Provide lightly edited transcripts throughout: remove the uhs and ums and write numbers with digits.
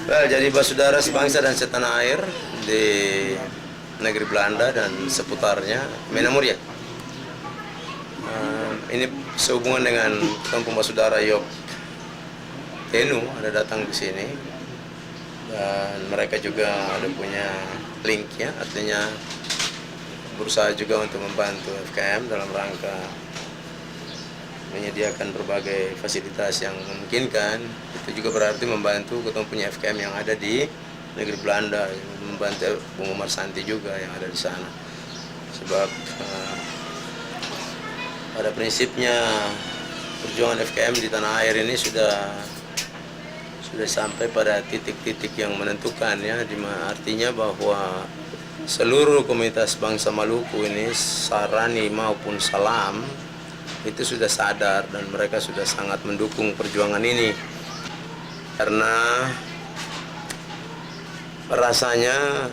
Well, jadi saudara sebangsa dan setanah air di negeri Belanda dan seputarnya, Menamur ya. Ini sehubungan dengan kampung saudara Yok Tenu ada datang ke sini dan mereka juga ada punya link ya, artinya berusaha juga untuk membantu FKM dalam rangka menyediakan berbagai fasilitas yang memungkinkan. Itu juga berarti membantu ketemu punya FKM yang ada di negeri Belanda, membantu Bung Umar Santi juga yang ada di sana. Sebab pada prinsipnya perjuangan FKM di tanah air ini sudah sampai pada titik-titik yang menentukan ya, artinya bahwa seluruh komunitas bangsa Maluku ini, Sarani maupun Salam, itu sudah sadar dan mereka sudah sangat mendukung perjuangan ini. Karena rasanya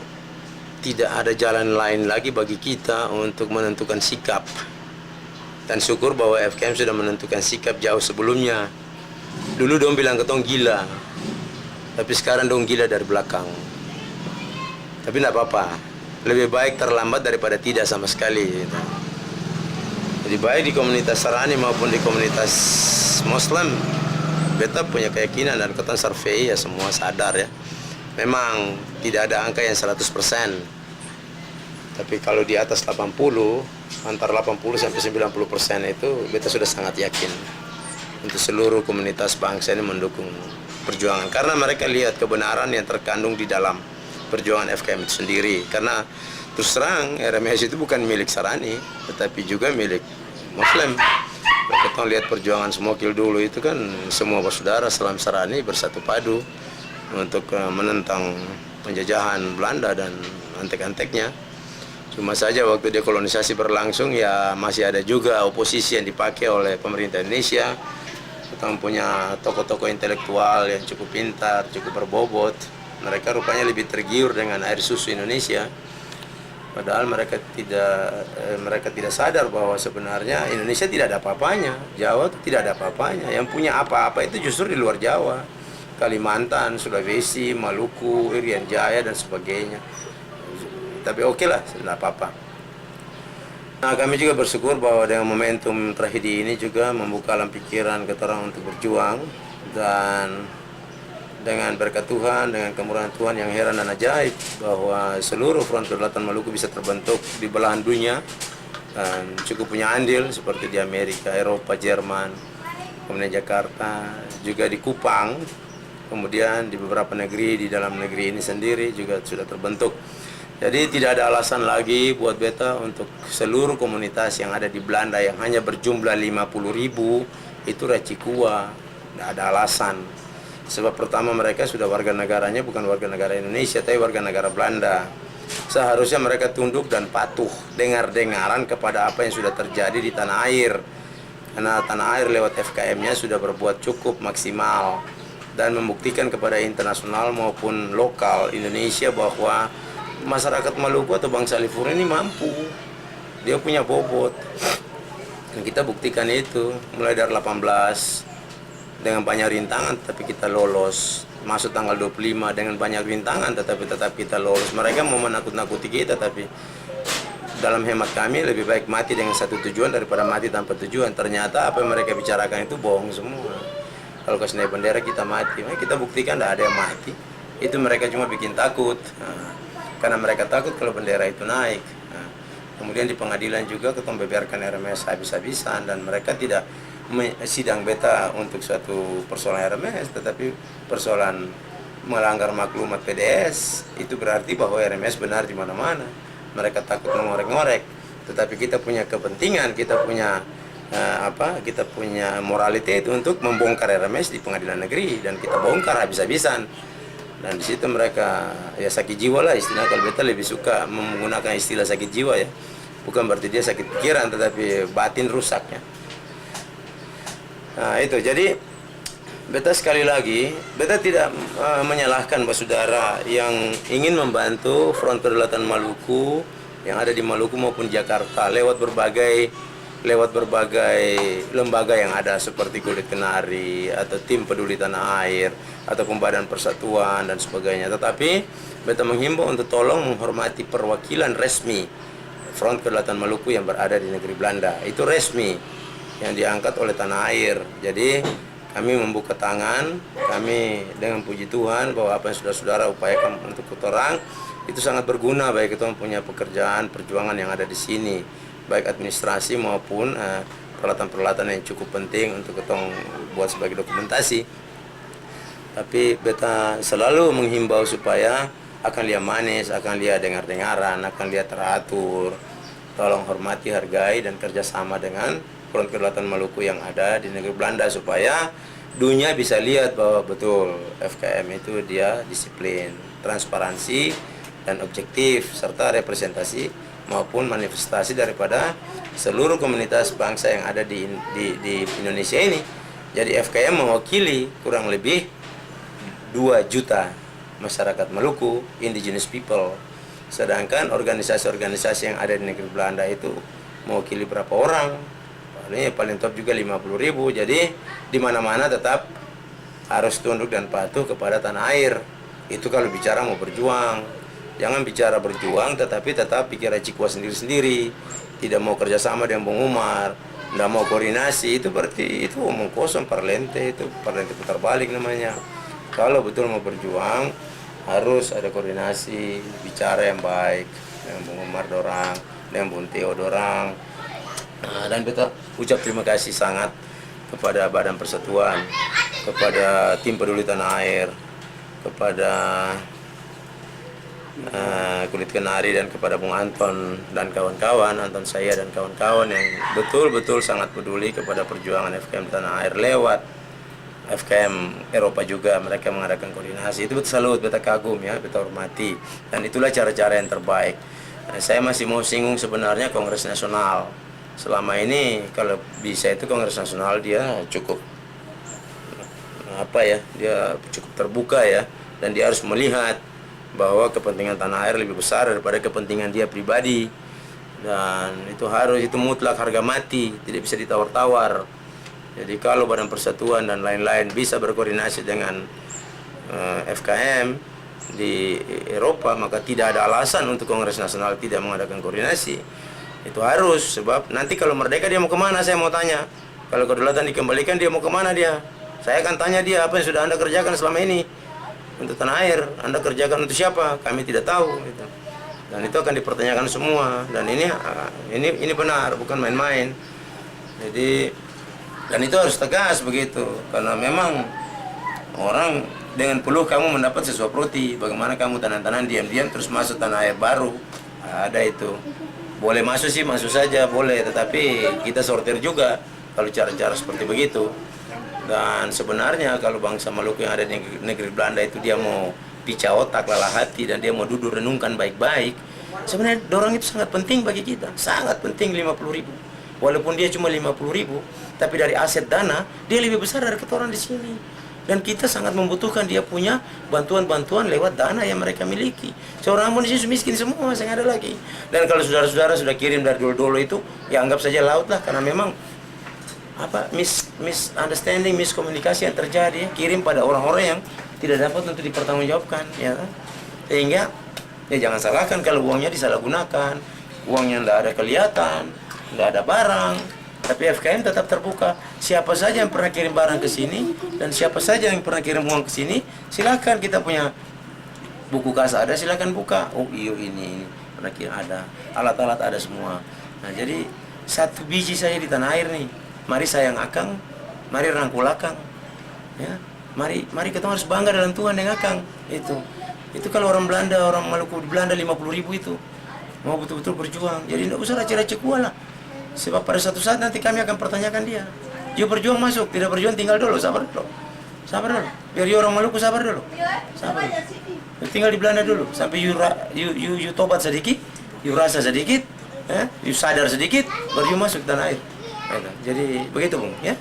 tidak ada jalan lain lagi bagi kita untuk menentukan sikap. Dan syukur bahwa FKM sudah menentukan sikap jauh sebelumnya. Dulu dong bilang ketong gila, tapi sekarang dong gila dari belakang. Tapi tidak apa-apa, lebih baik terlambat daripada tidak sama sekali. Jadi baik di komunitas Sarani maupun di komunitas Muslim, beta punya keyakinan dan ketong survei ya semua sadar ya. Memang tidak ada angka yang 100%. Tapi kalau di atas 80, antara 80 sampai 90% itu beta sudah sangat yakin untuk seluruh komunitas bangsa ini mendukung perjuangan. Karena mereka lihat kebenaran yang terkandung di dalam perjuangan FKM itu sendiri. Karena terus terang RMS itu bukan milik Sarani, tetapi juga milik Muslim. Kita lihat perjuangan Smokil dulu itu kan semua bersaudara Salam Sarani bersatu padu untuk menentang penjajahan Belanda dan antek-anteknya. Cuma saja waktu dekolonisasi berlangsung ya masih ada juga oposisi yang dipakai oleh pemerintah Indonesia. Kita punya tokoh-tokoh intelektual yang cukup pintar, cukup berbobot. Mereka rupanya lebih tergiur dengan air susu Indonesia. Padahal mereka tidak sadar bahwa sebenarnya Indonesia tidak ada apa-apanya, Jawa itu tidak ada apa-apanya. Yang punya apa-apa itu justru di luar Jawa, Kalimantan, Sulawesi, Maluku, Irian Jaya dan sebagainya. Tapi oke lah, tidak apa-apa. Nah, kami juga bersyukur bahwa dengan momentum tragedi ini juga membuka alam pikiran kita orang untuk berjuang, dan dengan berkat Tuhan, dengan kemurahan Tuhan yang heran dan ajaib bahwa seluruh front kedaulatan Maluku bisa terbentuk di belahan dunia dan cukup punya andil seperti di Amerika, Eropa, Jerman, kemudian Jakarta, juga di Kupang, kemudian di beberapa negeri di dalam negeri ini sendiri juga sudah terbentuk. Jadi tidak ada alasan lagi buat beta untuk seluruh komunitas yang ada di Belanda yang hanya berjumlah 50.000 itu racikua, tidak ada alasan. Sebab pertama mereka sudah warga negaranya bukan warga negara Indonesia, tapi warga negara Belanda. Seharusnya mereka tunduk dan patuh, dengar-dengaran kepada apa yang sudah terjadi di tanah air. Karena tanah air lewat FKM-nya sudah berbuat cukup maksimal dan membuktikan kepada internasional maupun lokal Indonesia bahwa masyarakat Maluku atau bangsa Lifur ini mampu. Dia punya bobot. Dan kita buktikan itu mulai dari 18 dengan banyak rintangan tapi kita lolos, masuk tanggal 25 dengan banyak rintangan tetapi tetap kita lolos. Mereka mau menakut-nakuti kita, tapi dalam hemat kami lebih baik mati dengan satu tujuan daripada mati tanpa tujuan. Ternyata apa yang mereka bicarakan itu bohong semua. Kalau kasih naik bendera kita mati, kita buktikan tidak ada yang mati. Itu mereka cuma bikin takut. Karena mereka takut kalau bendera itu naik. Kemudian di pengadilan juga kita membeberkan RMS habis-habisan dan mereka tidak sidang beta untuk suatu persoalan RMS, tetapi persoalan melanggar maklumat PDS. Itu berarti bahwa RMS benar di mana-mana. Mereka takut mengorek-ngorek, tetapi kita punya kepentingan, kita punya kita punya moralitas itu untuk membongkar RMS di pengadilan negeri dan kita bongkar habis-habisan. Dan di situ mereka ya sakit jiwa lah istilah. Kalau beta lebih suka menggunakan istilah sakit jiwa ya, bukan berarti dia sakit pikiran, tetapi batin rusaknya. Nah itu, jadi beta sekali lagi, beta tidak menyalahkan saudara yang ingin membantu Front Kedaulatan Maluku yang ada di Maluku maupun Jakarta lewat berbagai lewat berbagai lembaga yang ada seperti Kulit Kenari atau Tim Peduli Tanah Air ataupun Badan Persatuan dan sebagainya. Tetapi beta menghimbau untuk tolong menghormati perwakilan resmi Front Kedaulatan Maluku yang berada di negeri Belanda. Itu resmi yang diangkat oleh tanah air. Jadi kami membuka tangan, kami dengan puji Tuhan bahwa apa yang saudara-saudara upayakan untuk orang itu sangat berguna, baik itu punya pekerjaan, perjuangan yang ada di sini, baik administrasi maupun peralatan-peralatan yang cukup penting untuk ketong buat sebagai dokumentasi. Tapi beta selalu menghimbau supaya akan lihat manis, akan lihat dengar-dengaran, akan lihat teratur. Tolong hormati, hargai, dan kerjasama dengan Front Kedaulatan Maluku yang ada di negeri Belanda supaya dunia bisa lihat bahwa betul FKM itu dia disiplin, transparansi, dan objektif, serta representasi maupun manifestasi daripada seluruh komunitas bangsa yang ada di Indonesia ini. Jadi FKM mewakili kurang lebih 2 juta masyarakat Maluku, indigenous people. Sedangkan organisasi-organisasi yang ada di negeri Belanda itu mewakili berapa orang? Ini paling top juga 50.000. Jadi di mana-mana tetap harus tunduk dan patuh kepada tanah air. Itu kalau bicara mau berjuang. Jangan bicara berjuang tetapi tetap pikir Cikua sendiri-sendiri. Tidak mau kerjasama dengan Bung Umar, tidak mau koordinasi, itu berarti itu omong kosong, parlente, itu parlente putar balik namanya. Kalau betul mau berjuang harus ada koordinasi, bicara yang baik dengan Bung Umar dorang, dengan Bung Teo dorang. Dan kita ucap terima kasih sangat kepada Badan Persatuan, kepada Tim Peduli Tanah Air, kepada Kulit Kenari, dan kepada Bung Anton dan kawan-kawan, Anton saya dan kawan-kawan yang betul-betul sangat peduli kepada perjuangan FKM Tanah Air lewat FKM Eropa juga. Mereka mengadakan koordinasi, itu betul salut, beta kagum ya, beta hormati, dan itulah cara-cara yang terbaik. Saya masih mau singgung sebenarnya Kongres Nasional. Selama ini kalau bisa itu Kongres Nasional dia cukup dia cukup terbuka ya, dan dia harus melihat bahwa kepentingan tanah air lebih besar daripada kepentingan dia pribadi, dan itu mutlak harga mati, tidak bisa ditawar-tawar. Jadi kalau Badan Persatuan dan lain-lain bisa berkoordinasi dengan FKM di Eropa, maka tidak ada alasan untuk Kongres Nasional tidak mengadakan koordinasi. Itu harus, sebab nanti kalau merdeka dia mau kemana, saya mau tanya. Kalau kedaulatan dikembalikan dia mau kemana dia? Saya akan tanya dia, apa yang sudah Anda kerjakan selama ini untuk tanah air? Anda kerjakan untuk siapa? Kami tidak tahu gitu. Dan itu akan dipertanyakan semua, dan ini benar, bukan main-main. Jadi, dan itu harus tegas begitu, karena memang orang dengan peluh kamu mendapat sesuatu roti. Bagaimana kamu tanam-tanam diam-diam terus masuk tanah air baru? Ada itu. Boleh masuk sih, masuk saja boleh, tetapi kita sortir juga kalau cara-cara seperti begitu. Dan sebenarnya kalau bangsa Maluku yang ada di negeri Belanda itu dia mau pica otak, lelah hati, dan dia mau duduk renungkan baik-baik, sebenarnya dorang itu sangat penting bagi kita, sangat penting. 50.000, walaupun dia cuma 50.000, tapi dari aset dana dia lebih besar dari orang di sini, dan kita sangat membutuhkan dia punya bantuan-bantuan lewat dana yang mereka miliki. Seorang pun di sini miskin semua, saya ada lagi. Dan kalau saudara-saudara sudah kirim dari dulu-dulu itu, ya anggap saja laut lah, karena memang misunderstanding, miskomunikasi yang terjadi, kirim pada orang-orang yang tidak dapat untuk dipertanggungjawabkan, ya kan? Sehingga ya jangan salahkan kalau uangnya disalahgunakan, uangnya tidak ada kelihatan, tidak ada barang, tapi FKM tetap terbuka. Siapa saja yang pernah kirim barang ke sini dan siapa saja yang pernah kirim uang ke sini, silakan. Kita punya buku kas ada, silakan buka. Oh iyo, ini pernah kirim, ada alat-alat, ada semua. Nah jadi 1 biji saja di tanah air nih. Mari sayang akang, mari rangkul akang, ya. Mari kita harus bangga dalam Tuhan dengan akang. Itu kalau orang Belanda, orang Maluku di Belanda 50.000 itu mau betul-betul berjuang. Jadi tidak usah raci-raci kuala. Sebab pada suatu saat nanti kami akan pertanyakan dia. Dia berjuang masuk, tidak berjuang tinggal dulu, sabar dulu. Biar orang Maluku sabar dulu. Sabar. Tinggal di Belanda dulu sampai you tobat sedikit, you rasa sedikit, you sadar sedikit, baru you masuk tanah air. Jadi begitu Bung, ya.